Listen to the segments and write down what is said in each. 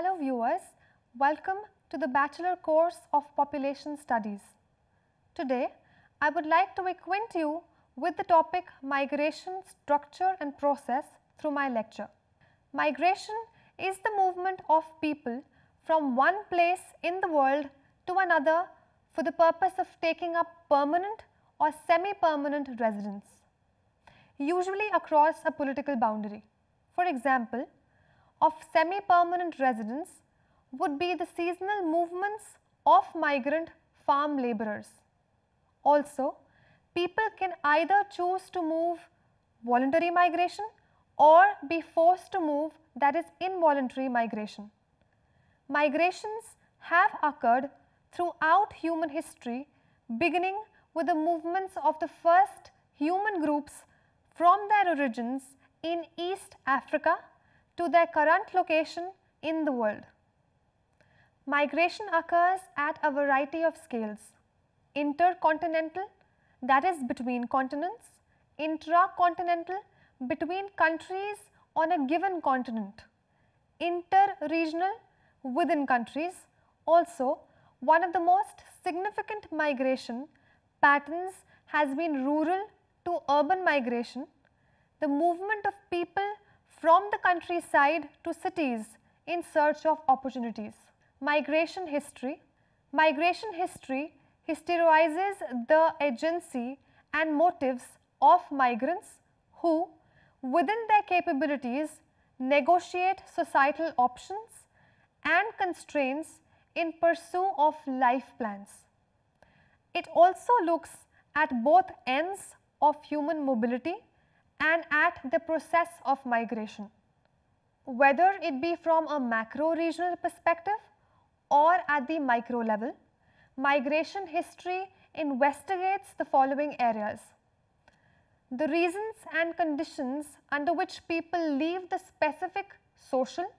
Hello viewers, welcome to the Bachelor course of Population Studies. Today, I would like to acquaint you with the topic migration, structure and process through my lecture. Migration is the movement of people from one place in the world to another for the purpose of taking up permanent or semi-permanent residence, usually across a political boundary. For example, of semi-permanent residence would be the seasonal movements of migrant farm labourers. Also, people can either choose to move voluntary migration or be forced to move, that is involuntary migration. Migrations have occurred throughout human history, beginning with the movements of the first human groups from their origins in East Africa to their current location in the world. Migration occurs at a variety of scales: intercontinental, that is between continents; intracontinental, between countries on a given continent; interregional, within countries. Also, one of the most significant migration patterns has been rural to urban migration, the movement of people from the countryside to cities in search of opportunities. Migration history. Migration history historizes the agency and motives of migrants who, within their capabilities, negotiate societal options and constraints in pursuit of life plans. It also looks at both ends of human mobility and at the process of migration, whether it be from a macro-regional perspective or at the micro level. Migration history investigates the following areas: the reasons and conditions under which people leave the specific social,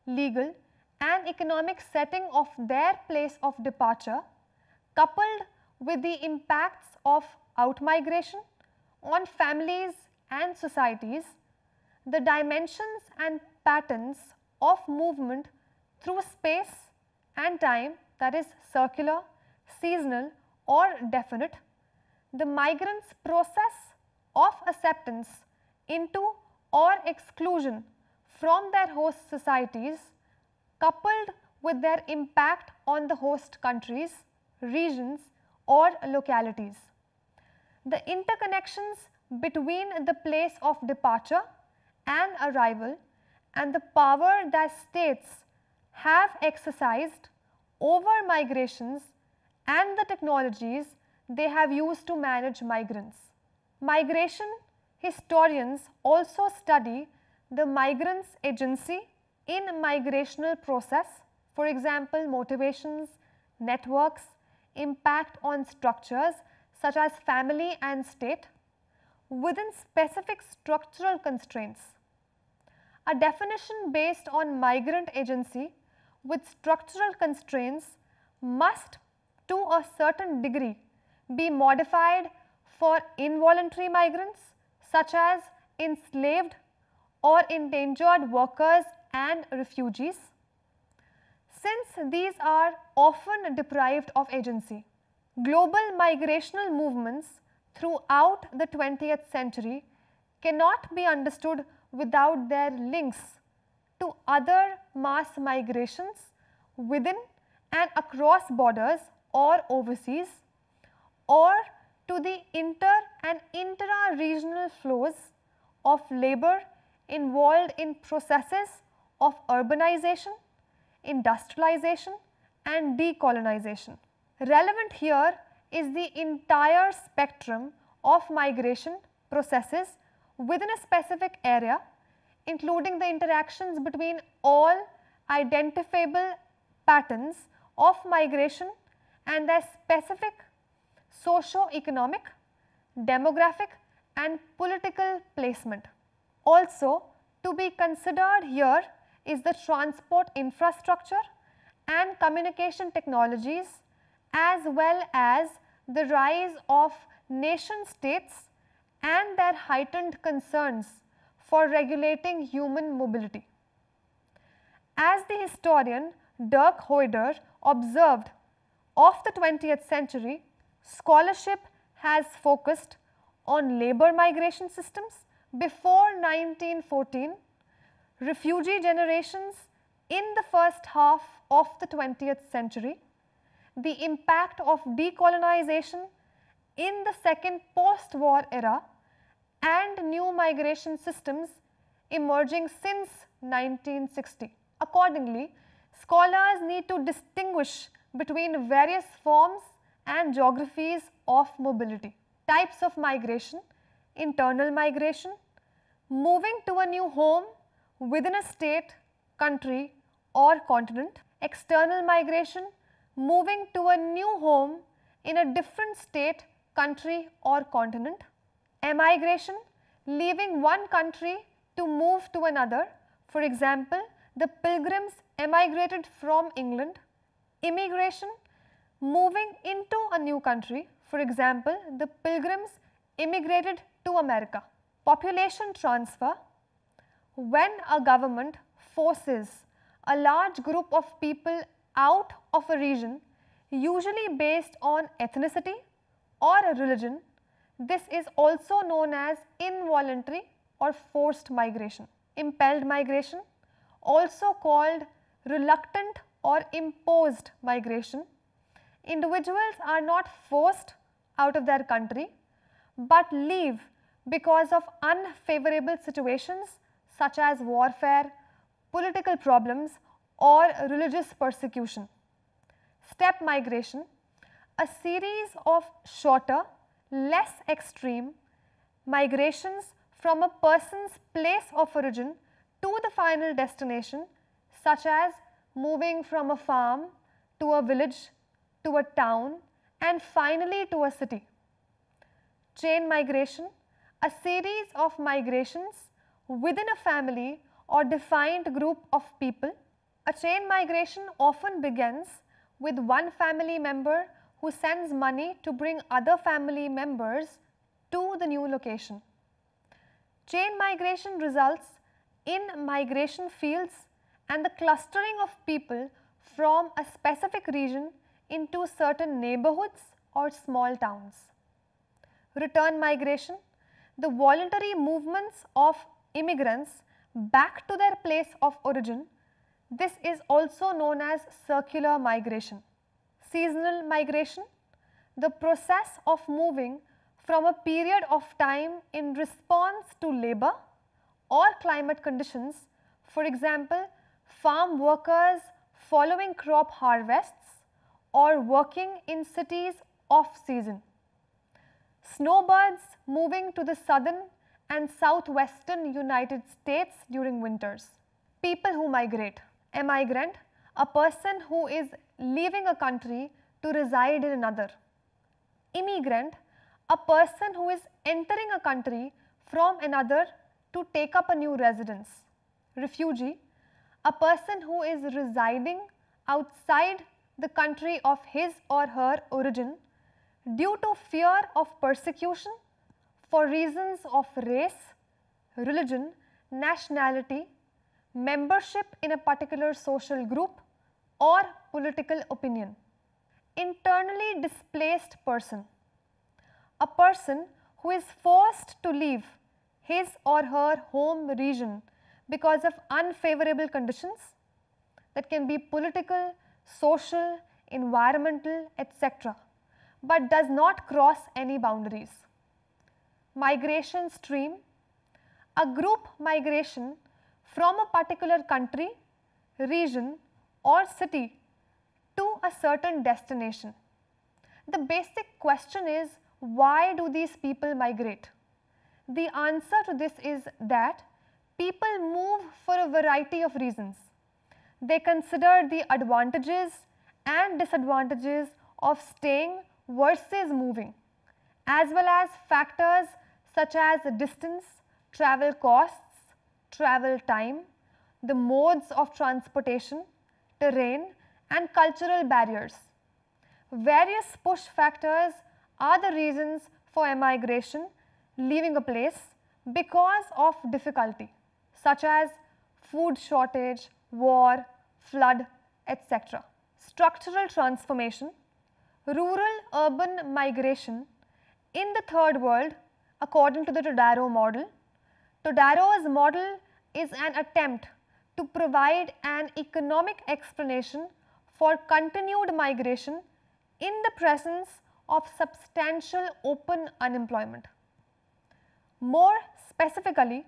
legal and economic setting of their place of departure, coupled with the impacts of out-migration on families and societies, the dimensions and patterns of movement through space and time, that is circular, seasonal or definite, the migrants' process of acceptance into or exclusion from their host societies, coupled with their impact on the host countries, regions or localities, the interconnections between the place of departure and arrival, and the power that states have exercised over migrations and the technologies they have used to manage migrants. Migration historians also study the migrants' agency in migrational process, for example, motivations, networks, impact on structures such as family and state, within specific structural constraints. A definition based on migrant agency with structural constraints must, to a certain degree, be modified for involuntary migrants such as enslaved or endangered workers and refugees, since these are often deprived of agency. Global migrational movements throughout the 20th century cannot be understood without their links to other mass migrations within and across borders or overseas, or to the inter and intra-regional flows of labour involved in processes of urbanization, industrialization and decolonization. Relevant here is the entire spectrum of migration processes within a specific area, including the interactions between all identifiable patterns of migration and their specific socio-economic, demographic and political placement. Also to be considered here is the transport infrastructure and communication technologies, as well as the rise of nation states and their heightened concerns for regulating human mobility. As the historian Dirk Hoyder observed, of the 20th century, scholarship has focused on labour migration systems before 1914, refugee generations in the first half of the 20th century, the impact of decolonization in the second post-war era, and new migration systems emerging since 1960. Accordingly, scholars need to distinguish between various forms and geographies of mobility. Types of migration: internal migration, moving to a new home within a state, country or continent; external migration, moving to a new home in a different state, country or continent; emigration, leaving one country to move to another, for example, the Pilgrims emigrated from England; immigration, moving into a new country, for example, the Pilgrims immigrated to America. Population transfer: when a government forces a large group of people out of a region, usually based on ethnicity or religion, this is also known as involuntary or forced migration. Impelled migration, also called reluctant or imposed migration. Individuals are not forced out of their country, but leave because of unfavorable situations such as warfare, political problems or religious persecution. Step migration, a series of shorter, less extreme migrations from a person's place of origin to the final destination, such as moving from a farm to a village to a town and finally to a city. Chain migration, a series of migrations within a family or defined group of people. A chain migration often begins with one family member who sends money to bring other family members to the new location. Chain migration results in migration fields and the clustering of people from a specific region into certain neighborhoods or small towns. Return migration, the voluntary movements of immigrants back to their place of origin. This is also known as circular migration. Seasonal migration, the process of moving from a period of time in response to labour or climate conditions, for example, farm workers following crop harvests or working in cities off season. Snowbirds moving to the southern and southwestern United States during winters. People who migrate. A migrant, a person who is leaving a country to reside in another. Immigrant, a person who is entering a country from another to take up a new residence. Refugee, a person who is residing outside the country of his or her origin due to fear of persecution for reasons of race, religion, nationality, membership in a particular social group or political opinion. Internally displaced person, a person who is forced to leave his or her home region because of unfavorable conditions that can be political, social, environmental, etc., but does not cross any boundaries. Migration stream, a group migration from a particular country, region or city to a certain destination. The basic question is, why do these people migrate? The answer to this is that people move for a variety of reasons. They consider the advantages and disadvantages of staying versus moving, as well as factors such as distance, travel costs, travel time, the modes of transportation, terrain and cultural barriers. Various push factors are the reasons for emigration leaving a place because of difficulty, such as food shortage, war, flood, etc. Structural transformation, rural-urban migration in the third world according to the Todaro model. Todaro's model is an attempt to provide an economic explanation for continued migration in the presence of substantial open unemployment. More specifically,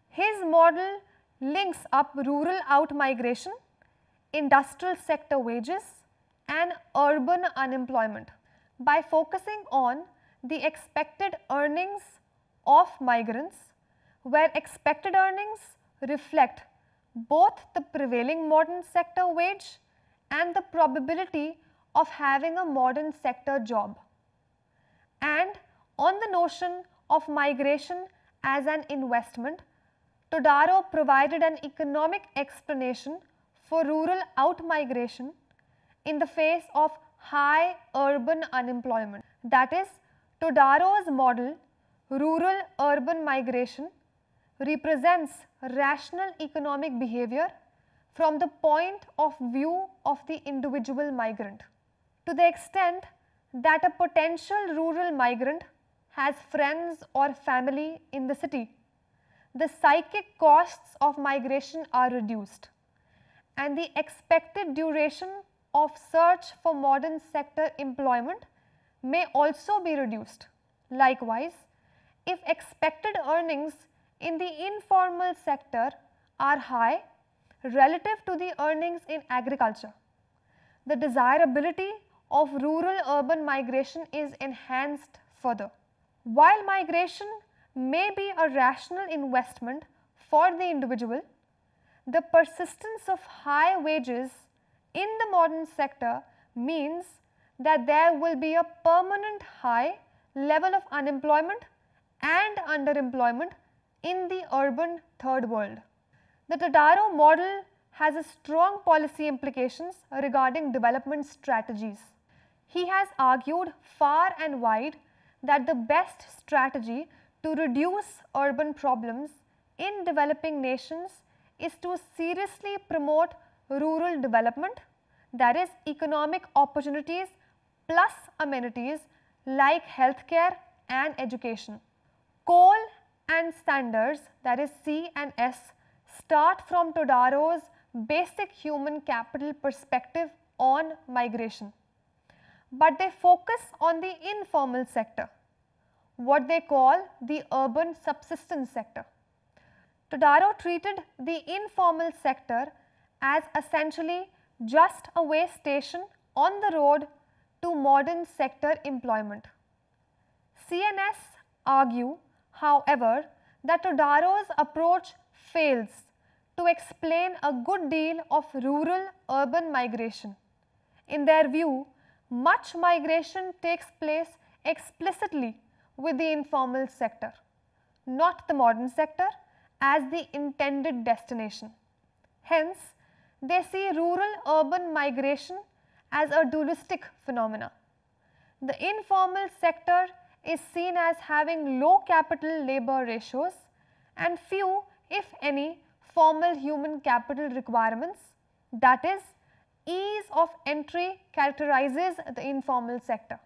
his model links up rural out-migration, industrial sector wages and urban unemployment by focusing on the expected earnings of migrants, where expected earnings reflect both the prevailing modern sector wage and the probability of having a modern sector job, and on the notion of migration as an investment. Todaro provided an economic explanation for rural out-migration in the face of high urban unemployment. That is, Todaro's model, rural-urban migration, represents rational economic behavior from the point of view of the individual migrant. To the extent that a potential rural migrant has friends or family in the city, the psychic costs of migration are reduced and the expected duration of search for modern sector employment may also be reduced. Likewise, if expected earnings in the informal sector are high relative to the earnings in agriculture, the desirability of rural-urban migration is enhanced further. While migration may be a rational investment for the individual, the persistence of high wages in the modern sector means that there will be a permanent high level of unemployment and underemployment in the urban third world. The Todaro model has a strong policy implications regarding development strategies. He has argued far and wide that the best strategy to reduce urban problems in developing nations is to seriously promote rural development, that is economic opportunities plus amenities like healthcare and education. Cole and Sanders, that is C and S, start from Todaro's basic human capital perspective on migration, but they focus on the informal sector, what they call the urban subsistence sector. Todaro treated the informal sector as essentially just a way station on the road to modern sector employment. CNS argue, however, that Todaro's approach fails to explain a good deal of rural-urban migration. In their view, much migration takes place explicitly with the informal sector, not the modern sector, as the intended destination. Hence, they see rural-urban migration as a dualistic phenomena. The informal sector is seen as having low capital labor ratios and few, if any, formal human capital requirements, that is, ease of entry characterizes the informal sector.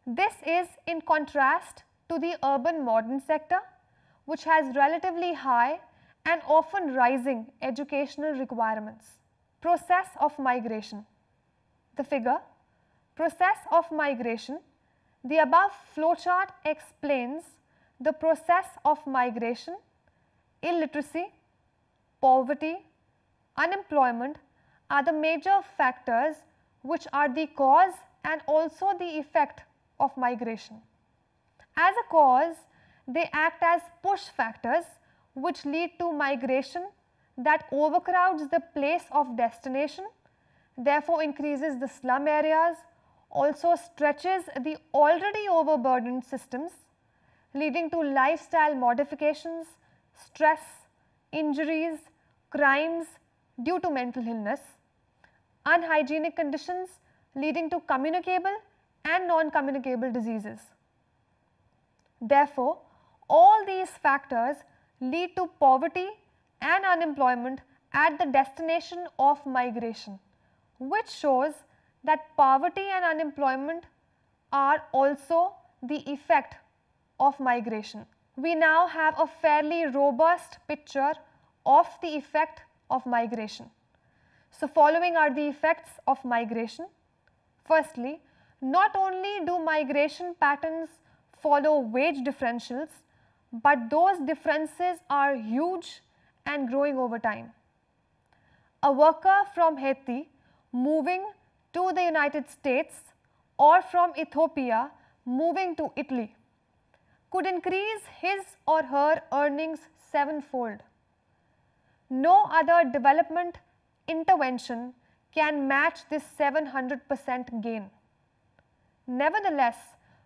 This is in contrast to the urban modern sector, which has relatively high and often rising educational requirements. Process of migration. The figure, process of migration. The above flowchart explains the process of migration. Illiteracy, poverty, unemployment are the major factors which are the cause and also the effect of migration. As a cause, they act as push factors which lead to migration that overcrowds the place of destination, therefore increases the slum areas, also stretches the already overburdened systems, leading to lifestyle modifications, stress, injuries, crimes due to mental illness, unhygienic conditions leading to communicable and non-communicable diseases. Therefore, all these factors lead to poverty and unemployment at the destination of migration, which shows that poverty and unemployment are also the effect of migration. We now have a fairly robust picture of the effect of migration. So, following are the effects of migration. Firstly, not only do migration patterns follow wage differentials, but those differences are huge and growing over time. A worker from Haiti moving to the United States or from Ethiopia moving to Italy could increase his or her earnings sevenfold. No other development intervention can match this 700% gain. Nevertheless,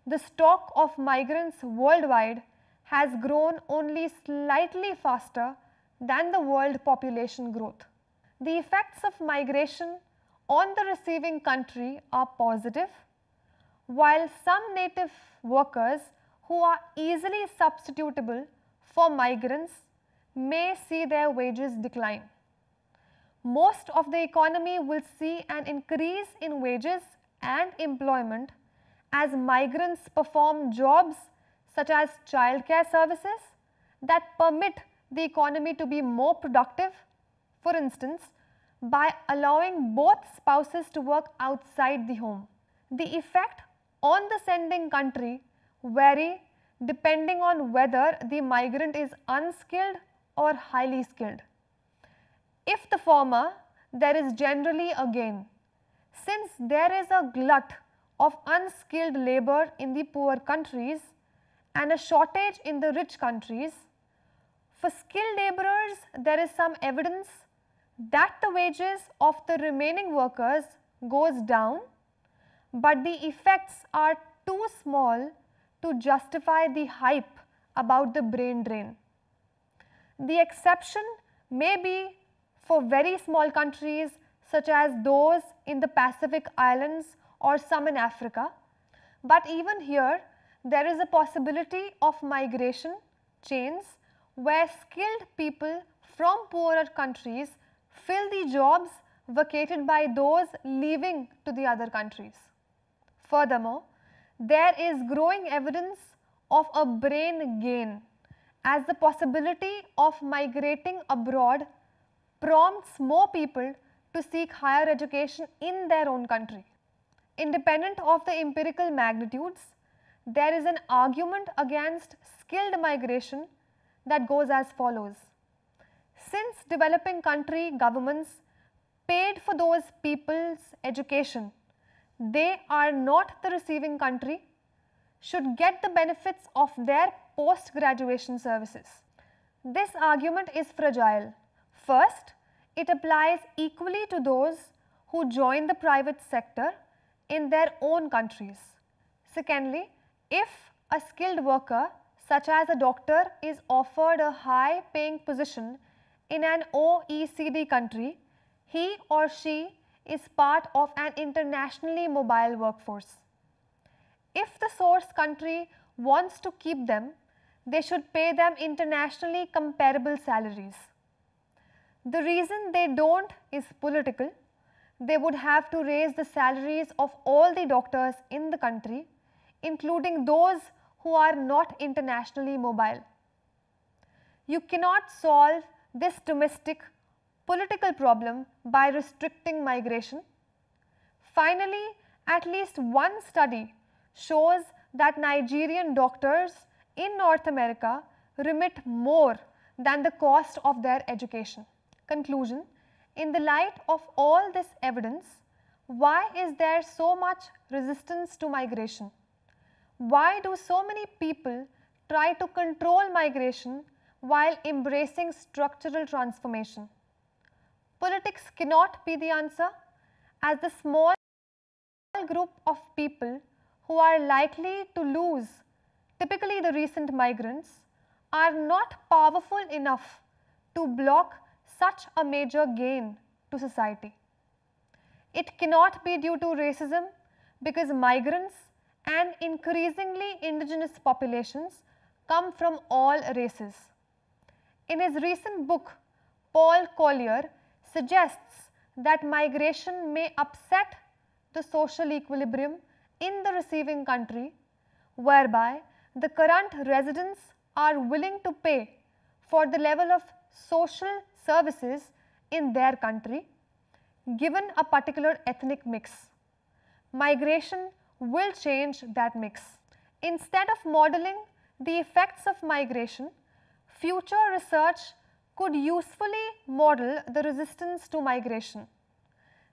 the stock of migrants worldwide has grown only slightly faster than the world population growth. The effects of migration on the receiving country are positive, while some native workers who are easily substitutable for migrants may see their wages decline. Most of the economy will see an increase in wages and employment as migrants perform jobs such as childcare services that permit the economy to be more productive, for instance, by allowing both spouses to work outside the home. The effect on the sending country vary depending on whether the migrant is unskilled or highly skilled. If the former, there is generally a gain, since there is a glut of unskilled labour in the poor countries and a shortage in the rich countries. For skilled labourers, there is some evidence that the wages of the remaining workers goes down, but the effects are too small to justify the hype about the brain drain. The exception may be for very small countries such as those in the Pacific Islands or some in Africa, but even here there is a possibility of migration chains where skilled people from poorer countries fill the jobs vacated by those leaving to the other countries. Furthermore, there is growing evidence of a brain gain as the possibility of migrating abroad prompts more people to seek higher education in their own country. Independent of the empirical magnitudes, there is an argument against skilled migration that goes as follows. Since developing country governments paid for those people's education, they are not the receiving country, should get the benefits of their post-graduation services. This argument is fragile. First, it applies equally to those who join the private sector in their own countries. Secondly, if a skilled worker such as a doctor is offered a high paying position in an OECD country, he or she is part of an internationally mobile workforce. If the source country wants to keep them, they should pay them internationally comparable salaries. The reason they don't is political. They would have to raise the salaries of all the doctors in the country, including those who are not internationally mobile. You cannot solve this domestic political problem by restricting migration. Finally, at least one study shows that Nigerian doctors in North America remit more than the cost of their education. Conclusion: in the light of all this evidence, why is there so much resistance to migration? Why do so many people try to control migration while embracing structural transformation? Politics cannot be the answer, as the small group of people who are likely to lose, typically the recent migrants, are not powerful enough to block such a major gain to society. It cannot be due to racism, because migrants and increasingly indigenous populations come from all races. In his recent book, Paul Collier suggests that migration may upset the social equilibrium in the receiving country, whereby the current residents are willing to pay for the level of social services in their country, given a particular ethnic mix. Migration will change that mix. Instead of modeling the effects of migration, future research could usefully model the resistance to migration.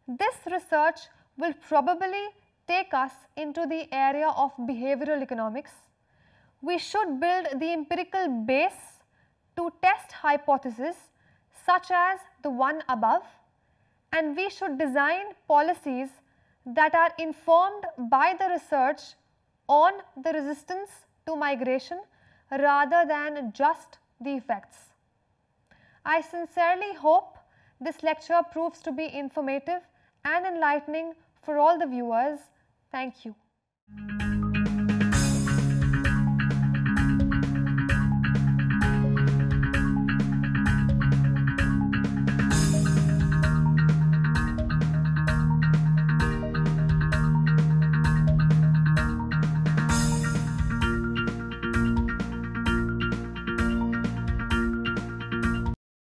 This research will probably take us into the area of behavioral economics. We should build the empirical base to test hypotheses such as the one above, and we should design policies that are informed by the research on the resistance to migration rather than just the effects. I sincerely hope this lecture proves to be informative and enlightening for all the viewers. Thank you.